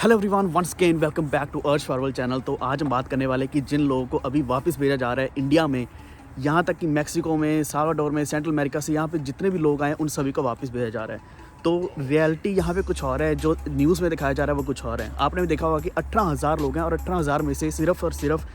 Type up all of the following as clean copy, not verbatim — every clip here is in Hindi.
Hello everyone, once again welcome back to Arsh forward channel. तो आज हम बात करने वाले कि जिन लोगों को अभी वापस भेजा जा रहा है इंडिया में, यहाँ तक कि मैक्सिको में, साल्वाडोर में, सेंट्रल अमेरिका से यहाँ पे जितने भी लोग आए उन सभी को वापस भेजा जा रहा है। तो रियलिटी यहाँ पे कुछ और है, जो न्यूज़ में दिखाया जा रहा है वो कुछ और है। आपने भी देखा होगा कि 18,000 लोग हैं और 18,000 में से सिर्फ और सिर्फ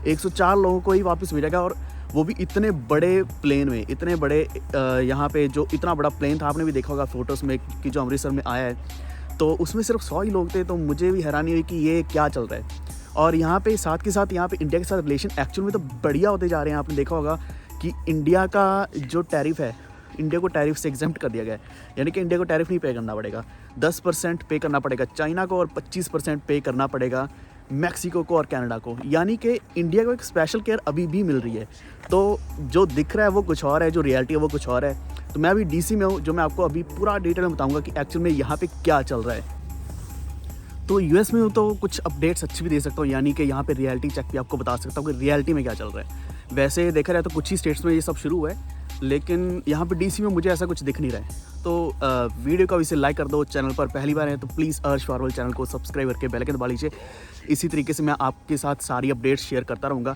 104 लोगों को ही वापस भेजा गया, और वो भी इतने बड़े प्लेन में, इतने बड़े यहाँ पे जो इतना बड़ा प्लेन था, आपने भी देखा होगा फोटोज़ में कि जो अमृतसर में आया है, तो उसमें सिर्फ 100 ही लोग थे। तो मुझे भी हैरानी हुई कि ये क्या चल रहा है। और यहाँ पे साथ के साथ यहाँ पे इंडिया के साथ रिलेशन एक्चुअल में तो बढ़िया होते जा रहे हैं। आपने देखा होगा कि इंडिया का जो टैरिफ है, इंडिया को टैरिफ से एग्जेम्प्ट कर दिया गया है, यानी कि इंडिया को टैरिफ नहीं पे करना पड़ेगा। 10% पे करना पड़ेगा चाइना को और 25% पे करना पड़ेगा मैक्सिको को और कनाडा को, यानी कि इंडिया को एक स्पेशल केयर अभी भी मिल रही है। तो जो दिख रहा है वो कुछ और है, जो रियलिटी है वो कुछ और है। तो मैं अभी डीसी में हूँ, जो मैं आपको अभी पूरा डिटेल में बताऊंगा कि एक्चुअल में यहाँ पे क्या चल रहा है। तो यूएस में हूँ तो कुछ अपडेट्स अच्छी भी दे सकता हूँ, यानी कि यहाँ पे रियलिटी चेक भी आपको बता सकता हूँ कि रियलिटी में क्या चल रहा है। वैसे देखा जाए तो कुछ ही स्टेट्स में ये सब शुरू हुआ है, लेकिन यहाँ पे डीसी में मुझे ऐसा कुछ दिख नहीं रहा है। तो वीडियो को इसे लाइक कर दो। चैनल पर पहली बार है तो प्लीज़ अर्श फॉरवर्ड चैनल को सब्सक्राइब करके बेल आइकन दबा लीजिए। इसी तरीके से मैं आपके साथ सारी अपडेट्स शेयर करता रहूँगा।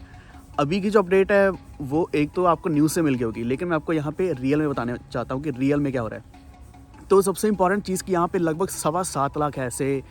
अभी की जो अपडेट है वो एक तो आपको न्यूज़ से मिल गई होगी, लेकिन मैं आपको यहाँ पे रियल में बताने चाहता हूँ कि रियल में क्या हो रहा है। तो सबसे इंपॉर्टेंट चीज़ कि यहाँ पे लगभग 7.25 लाख ऐसे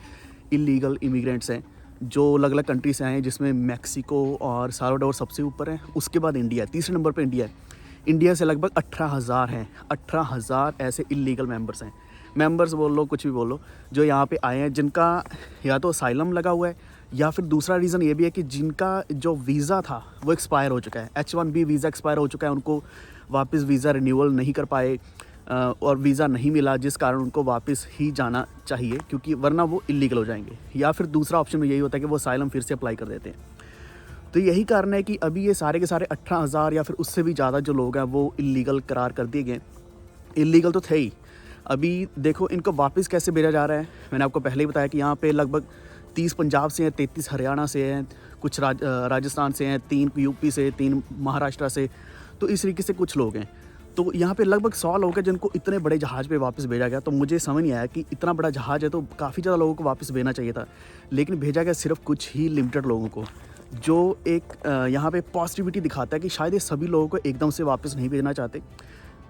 इलीगल इमिग्रेंट्स हैं जो अलग अलग कंट्री से आए हैं, जिसमें मैक्सिको और साल्वाडोर सबसे ऊपर है। उसके बाद इंडिया है, तीसरे नंबर पर इंडिया है। इंडिया से लगभग 18,000 हैं, 18,000 ऐसे इलीगल मेंबर्स हैं। मेंबर्स बोल लो, कुछ भी बोल लो, जो यहाँ पे आए हैं, जिनका या तो असाइलम लगा हुआ है, या फिर दूसरा रीज़न ये भी है कि जिनका जो वीज़ा था वो एक्सपायर हो चुका है। H1B वीज़ा एक्सपायर हो चुका है, उनको वापस वीज़ा रिन्यूअल नहीं कर पाए और वीज़ा नहीं मिला, जिस कारण उनको वापस ही जाना चाहिए, क्योंकि वरना वो इलीगल हो जाएंगे। या फिर दूसरा ऑप्शन में यही होता है कि वो असाइलम फिर से अप्लाई कर देते हैं। तो यही कारण है कि अभी ये सारे के सारे 18,000 या फिर उससे भी ज़्यादा जो लोग हैं वो इलीगल करार कर दिए गए। इलीगल तो थे ही। अभी देखो इनको वापस कैसे भेजा जा रहा है। मैंने आपको पहले ही बताया कि यहाँ पे लगभग 30 पंजाब से हैं, 33 हरियाणा से हैं, कुछ राजस्थान से हैं, 3 यूपी से, 3 महाराष्ट्र से। तो इस तरीके से कुछ लोग हैं। तो यहाँ पे लगभग 100 लोग हैं जिनको इतने बड़े जहाज़ पे वापस भेजा गया। तो मुझे समझ नहीं आया कि इतना बड़ा जहाज़ है तो काफ़ी ज़्यादा लोगों को वापस भेजना चाहिए था, लेकिन भेजा गया सिर्फ कुछ ही लिमिटेड लोगों को, जो एक यहाँ पे पॉजिटिविटी दिखाता है कि शायद ये सभी लोगों को एकदम से वापस नहीं भेजना चाहते।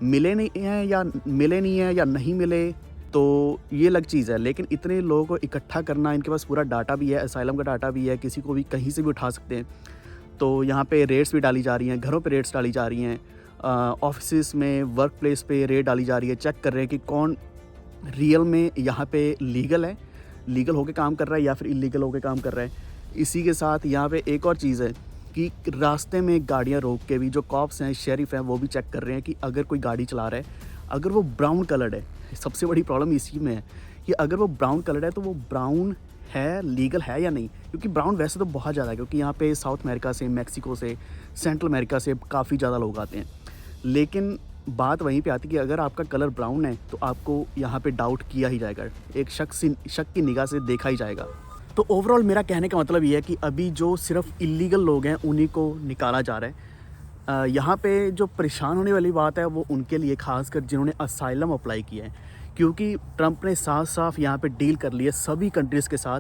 मिले नहीं हैं या नहीं मिले तो ये अलग चीज़ है, लेकिन इतने लोगों को इकट्ठा करना, इनके पास पूरा डाटा भी है, असाइलम का डाटा भी है, किसी को भी कहीं से भी उठा सकते हैं। तो यहाँ पे रेड्स भी डाली जा रही हैं, घरों पे रेड्स डाली जा रही हैं, ऑफिस में, वर्क प्लेस पे रेड डाली जा रही है। चेक कर रहे हैं कि कौन रियल में यहाँ पे लीगल है, लीगल होकर काम कर रहा है या फिर इलीगल होकर काम कर रहा है। इसी के साथ यहाँ पे एक और चीज़ है कि रास्ते में गाड़ियाँ रोक के भी जो कॉप्स हैं, शेरिफ हैं, वो भी चेक कर रहे हैं कि अगर कोई गाड़ी चला रहा है, अगर वो ब्राउन कलर्ड है, सबसे बड़ी प्रॉब्लम इसी में है कि अगर वो ब्राउन कलर्ड है तो वो ब्राउन है, लीगल है या नहीं। क्योंकि ब्राउन वैसे तो बहुत ज़्यादा है, क्योंकि यहाँ पे साउथ अमेरिका से, मैक्सिको से, सेंट्रल अमेरिका से काफ़ी ज़्यादा लोग आते हैं। लेकिन बात वहीं पे आती है कि अगर आपका कलर ब्राउन है तो आपको यहाँ पे डाउट किया ही जाएगा, एक शक की निगाह से देखा ही जाएगा। तो ओवरऑल मेरा कहने का मतलब ये है कि अभी जो सिर्फ इलीगल लोग हैं उन्हीं को निकाला जा रहा है। यहाँ पे जो परेशान होने वाली बात है वो उनके लिए, खासकर जिन्होंने असाइलम अप्लाई किया है, क्योंकि ट्रंप ने साफ साफ यहाँ पे डील कर ली है सभी कंट्रीज़ के साथ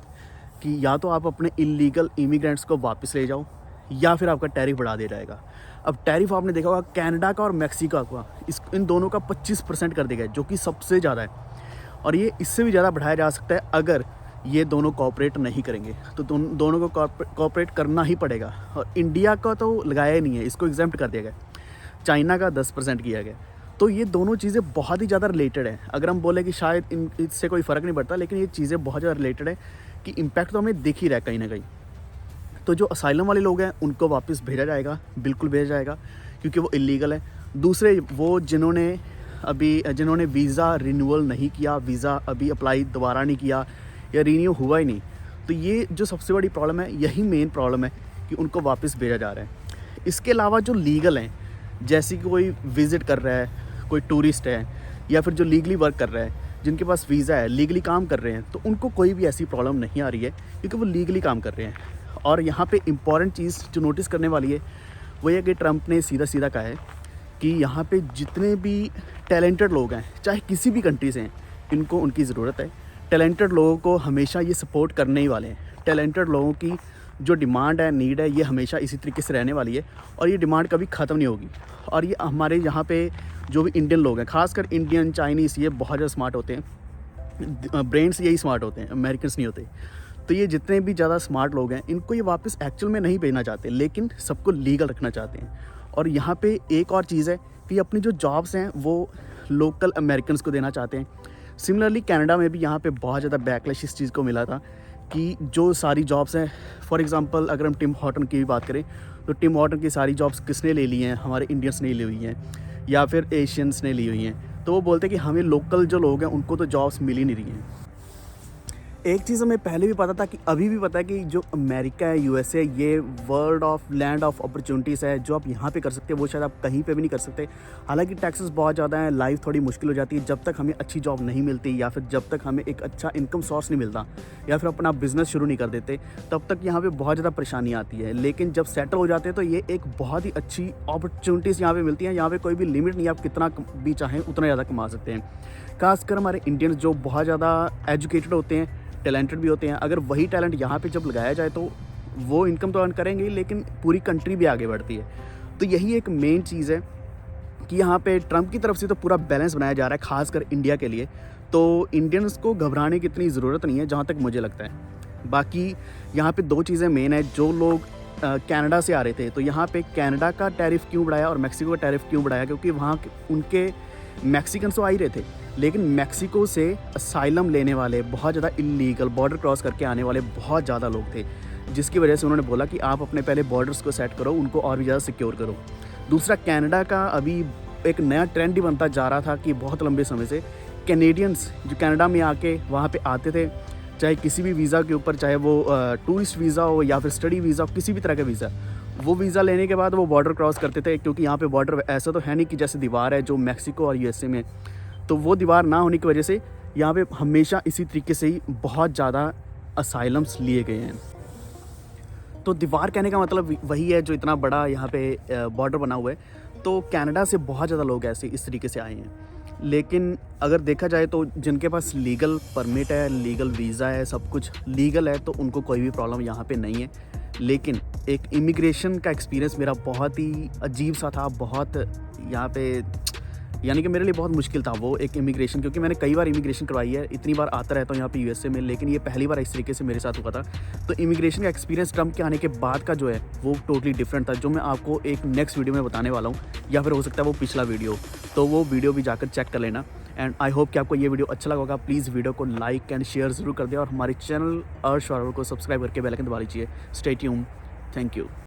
कि या तो आप अपने इलीगल इमिग्रेंट्स को वापस ले जाओ या फिर आपका टैरिफ बढ़ा दिया जाएगा। अब टैरिफ आपने देखा होगा कनाडा का और मैक्सिको का, इन दोनों का 25% कर दिया गया, जो कि सबसे ज़्यादा है, और ये इससे भी ज़्यादा बढ़ाया जा सकता है अगर ये दोनों कोऑपरेट नहीं करेंगे। तो दोनों को कोऑपरेट करना ही पड़ेगा। और इंडिया का तो लगाया ही नहीं है, इसको एग्जेम्प्ट कर दिया गया। चाइना का 10% किया गया। तो ये दोनों चीज़ें बहुत ही ज़्यादा रिलेटेड है। अगर हम बोले कि शायद इससे कोई फ़र्क नहीं पड़ता, लेकिन ये चीज़ें बहुत ज़्यादा रिलेटेड है कि इम्पैक्ट तो हमें दिख ही रहा है कहीं ना कहीं। तो जो असाइलम वाले लोग हैं उनको वापस भेजा जाएगा, बिल्कुल भेजा जाएगा, क्योंकि वो इलीगल है। दूसरे वो जिन्होंने वीज़ा रिन्यूअल नहीं किया, वीज़ा अभी अप्लाई दोबारा नहीं किया या रिन्यू हुआ ही नहीं, तो ये जो सबसे बड़ी प्रॉब्लम है, यही मेन प्रॉब्लम है कि उनको वापस भेजा जा रहा है। इसके अलावा जो लीगल हैं, जैसे कि कोई विज़िट कर रहा है, कोई टूरिस्ट है, या फिर जो लीगली वर्क कर रहा है, जिनके पास वीज़ा है, लीगली काम कर रहे हैं, तो उनको कोई भी ऐसी प्रॉब्लम नहीं आ रही है, क्योंकि वो लीगली काम कर रहे हैं। और यहाँ पे इम्पॉर्टेंट चीज़ जो नोटिस करने वाली है वो ये कि ट्रंप ने सीधा सीधा कहा है कि यहाँ पे जितने भी टैलेंटेड लोग हैं, चाहे किसी भी कंट्री से हैं, इनको उनकी ज़रूरत है। टैलेंटेड लोगों को हमेशा ये सपोर्ट करने ही वाले हैं। टैलेंटेड लोगों की जो डिमांड है, नीड है, ये हमेशा इसी तरीके से रहने वाली है और ये डिमांड कभी ख़त्म नहीं होगी। और ये हमारे यहाँ पे जो भी इंडियन लोग हैं, खासकर इंडियन, चाइनीज़, ये बहुत ज़्यादा स्मार्ट होते हैं। ब्रेन्स यही स्मार्ट होते हैं, अमेरिकन्स नहीं होते। तो ये जितने भी ज़्यादा स्मार्ट लोग हैं, इनको ये वापस एक्चुअल में नहीं भेजना चाहते, लेकिन सबको लीगल रखना चाहते हैं। और यहाँ पे एक और चीज़ है कि अपनी जो जॉब्स हैं वो लोकल अमेरिकन्स को देना चाहते हैं। सिमिलरली कनाडा में भी यहाँ पे बहुत ज़्यादा बैकलैश इस चीज़ को मिला था कि जो सारी जॉब्स हैं, फॉर एग्जांपल अगर हम टिम हॉर्टन की भी बात करें तो टिम हॉर्टन की सारी जॉब्स किसने ले ली हैं? हमारे इंडियंस ने ली हुई हैं या फिर एशियंस ने ली हुई हैं। तो वो बोलते हैं कि हमें लोकल जो लोग हैं उनको तो जॉब्स मिल ही नहीं रही हैं। एक चीज़ हमें पहले भी पता था कि अभी भी पता है कि जो अमेरिका है, यूएसए, ये world of land of opportunities है। जो आप यहाँ पे कर सकते हैं वो शायद आप कहीं पे भी नहीं कर सकते। हालांकि टैक्सेस बहुत ज़्यादा हैं, लाइफ थोड़ी मुश्किल हो जाती है जब तक हमें अच्छी जॉब नहीं मिलती या फिर जब तक हमें एक अच्छा इनकम सोर्स नहीं मिलता या फिर अपना बिज़नेस शुरू नहीं कर देते, तब तक यहाँ पर बहुत ज़्यादा परेशानी आती है। लेकिन जब सेटल हो जाते हैं तो ये एक बहुत ही अच्छी अपॉर्चुनिटीज़ यहाँ पर मिलती हैं। यहाँ पर कोई भी लिमिट नहीं, आप कितना भी चाहें उतना ज़्यादा कमा सकते हैं। खासकर हमारे इंडियंस जो बहुत ज़्यादा एजुकेटेड होते हैं, टैलेंटेड भी होते हैं, अगर वही टैलेंट यहाँ पे जब लगाया जाए तो वो इनकम तो अर्न करेंगे ही, लेकिन पूरी कंट्री भी आगे बढ़ती है। तो यही एक मेन चीज़ है कि यहाँ पे ट्रंप की तरफ से तो पूरा बैलेंस बनाया जा रहा है, खासकर इंडिया के लिए। तो इंडियंस को घबराने की इतनी ज़रूरत नहीं है जहाँ तक मुझे लगता है। बाकी यहाँ पे दो चीज़ें मेन है। जो लोग कनाडा से आ रहे थे, तो यहाँ पे कनाडा का टैरिफ क्यों बढ़ाया और मैक्सिको का टैरिफ क्यों बढ़ाया? क्योंकि वहाँ उनके मैक्सिकन्स तो आ ही रहे थे, लेकिन मैक्सिको से असाइलम लेने वाले, बहुत ज़्यादा इलीगल बॉर्डर क्रॉस करके आने वाले बहुत ज़्यादा लोग थे, जिसकी वजह से उन्होंने बोला कि आप अपने पहले बॉर्डर्स को सेट करो, उनको और भी ज़्यादा सिक्योर करो। दूसरा, कनाडा का अभी एक नया ट्रेंड ही बनता जा रहा था कि बहुत लंबे समय से कैनेडियंस जो कनाडा में आके वहाँ पे आते थे, चाहे किसी भी वीज़ा के ऊपर, चाहे वो टूरिस्ट वीज़ा हो या फिर स्टडी वीज़ा हो, किसी भी तरह का वीज़ा, वो वीज़ा लेने के बाद वो बॉर्डर क्रॉस करते थे। क्योंकि यहाँ पे बॉर्डर ऐसा तो है नहीं कि जैसे दीवार है जो मैक्सिको और यूएसए में, तो वो दीवार ना होने की वजह से यहाँ पे हमेशा इसी तरीके से ही बहुत ज़्यादा असाइलम्स लिए गए हैं। तो दीवार कहने का मतलब वही है जो इतना बड़ा यहाँ पे बॉर्डर बना हुआ है। तो कनाडा से बहुत ज़्यादा लोग ऐसे इस तरीके से आए हैं। लेकिन अगर देखा जाए तो जिनके पास लीगल परमिट है, लीगल वीज़ा है, सब कुछ लीगल है, तो उनको कोई भी प्रॉब्लम यहाँ पे नहीं है। लेकिन एक इमिग्रेशन का एक्सपीरियंस मेरा बहुत ही अजीब सा था, बहुत यहाँ पे यानी कि मेरे लिए बहुत मुश्किल था वो एक इमिग्रेशन, क्योंकि मैंने कई बार इमिग्रेशन करवाई है, इतनी बार आता रहता हूँ यहाँ पे यूएसए में, लेकिन ये पहली बार इस तरीके से मेरे साथ हुआ था। तो इमिग्रेशन का एक्सपीरियंस ट्रम्प के आने के बाद का जो है वो टोटली डिफरेंट था, जो मैं आपको एक नेक्स्ट वीडियो में बताने वाला हूँ, या फिर हो सकता है वो पिछला वीडियो, तो वो वीडियो भी जाकर चेक कर लेना। एंड आई होप कि आपको ये वीडियो अच्छा लगा होगा। प्लीज़ वीडियो को लाइक एंड शेयर ज़रूर कर दें और हमारे चैनल अर्श फॉरवर्ड को सब्सक्राइब करके बेल आइकन दबा लीजिए। Stay tuned. Thank you.